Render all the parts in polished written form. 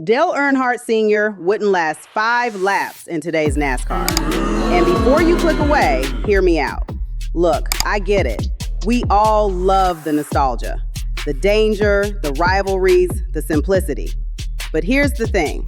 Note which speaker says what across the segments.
Speaker 1: Dale Earnhardt Sr. wouldn't last 5 laps in today's NASCAR. And before you click away, hear me out. Look, I get it. We all love the nostalgia, the danger, the rivalries, the simplicity. But here's the thing.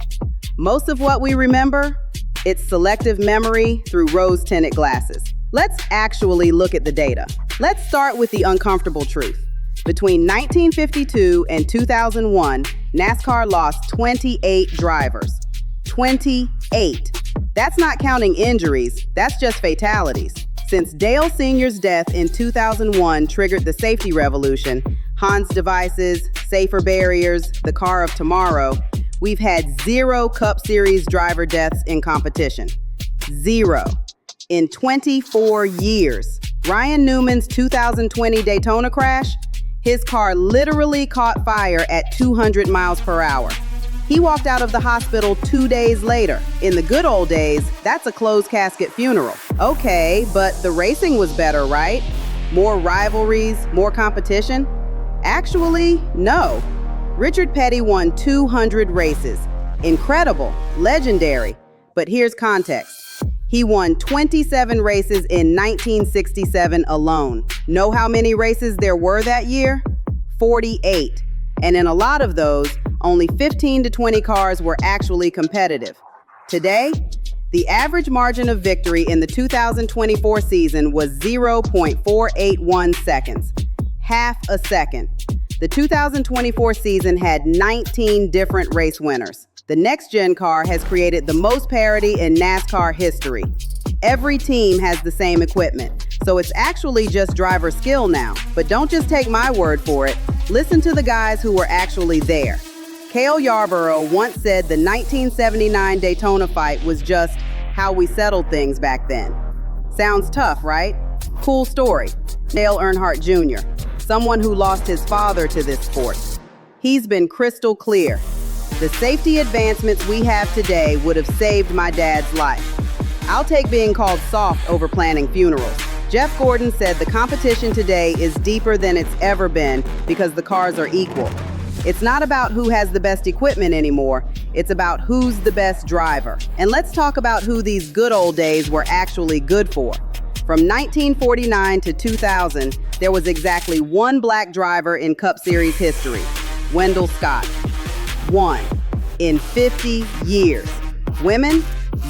Speaker 1: Most of what we remember, it's selective memory through rose-tinted glasses. Let's actually look at the data. Let's start with the uncomfortable truth. Between 1952 and 2001, NASCAR lost 28 drivers. 28. That's not counting injuries, that's just fatalities. Since Dale Sr.'s death in 2001 triggered the safety revolution, Hans devices, safer barriers, the car of tomorrow, we've had 0 Cup Series driver deaths in competition. 0. In 24 years. Ryan Newman's 2020 Daytona crash, his car literally caught fire at 200 miles per hour. He walked out of the hospital 2 days later. In the good old days, that's a closed casket funeral. Okay, but the racing was better, right? More rivalries, more competition? Actually, no. Richard Petty won 200 races. Incredible, legendary. But here's context. He won 27 races in 1967 alone. Know how many races there were that year? 48. And in a lot of those, only 15 to 20 cars were actually competitive. Today, the average margin of victory in the 2024 season was 0.481 seconds. Half a second. The 2024 season had 19 different race winners. The next-gen car has created the most parity in NASCAR history. Every team has the same equipment, so it's actually just driver skill now. But don't just take my word for it. Listen to the guys who were actually there. Cale Yarborough once said the 1979 Daytona fight was just how we settled things back then. Sounds tough, right? Cool story. Dale Earnhardt Jr., someone who lost his father to this sport. He's been crystal clear. The safety advancements we have today would have saved my dad's life. I'll take being called soft over planning funerals. Jeff Gordon said the competition today is deeper than it's ever been because the cars are equal. It's not about who has the best equipment anymore, it's about who's the best driver. And let's talk about who these good old days were actually good for. From 1949 to 2000, there was exactly 1 black driver in Cup Series history, Wendell Scott. 1 in 50 years. Women,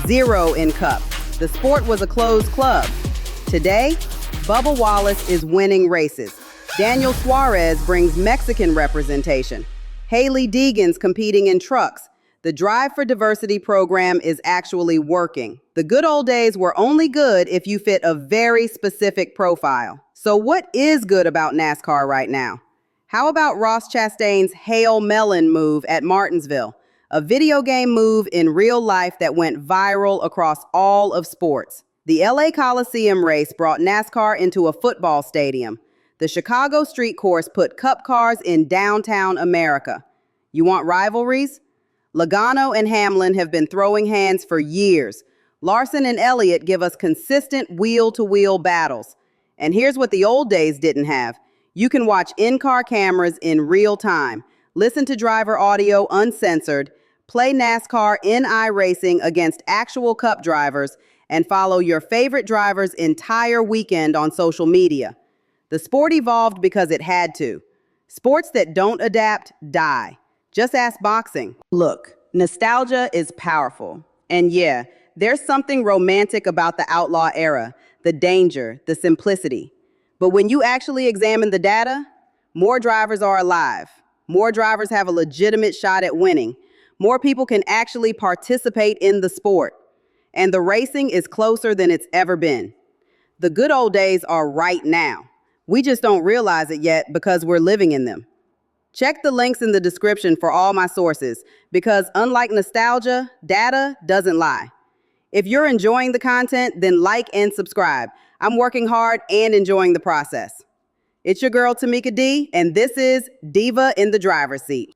Speaker 1: 0 in Cup. The sport was a closed club. Today, Bubba Wallace is winning races. Daniel Suarez brings Mexican representation. Haley Deegan's competing in trucks. The Drive for Diversity program is actually working. The good old days were only good if you fit a very specific profile. So what is good about NASCAR right now? How about Ross Chastain's Hail Melon move at Martinsville? A video game move in real life that went viral across all of sports. The LA Coliseum race brought NASCAR into a football stadium. The Chicago street course put Cup cars in downtown America. You want rivalries? Logano and Hamlin have been throwing hands for years. Larson and Elliott give us consistent wheel-to-wheel battles. And here's what the old days didn't have. You can watch in-car cameras in real time, listen to driver audio uncensored, play NASCAR in iRacing against actual Cup drivers, and follow your favorite driver's entire weekend on social media. The sport evolved because it had to. Sports that don't adapt die. Just ask boxing. Look, nostalgia is powerful. And yeah, there's something romantic about the outlaw era, the danger, the simplicity. But when you actually examine the data, more drivers are alive. More drivers have a legitimate shot at winning. More people can actually participate in the sport. And the racing is closer than it's ever been. The good old days are right now. We just don't realize it yet because we're living in them. Check the links in the description for all my sources, because unlike nostalgia, data doesn't lie. If you're enjoying the content, then like and subscribe. I'm working hard and enjoying the process. It's your girl, Tamika D, and this is Diva in the Driver's Seat.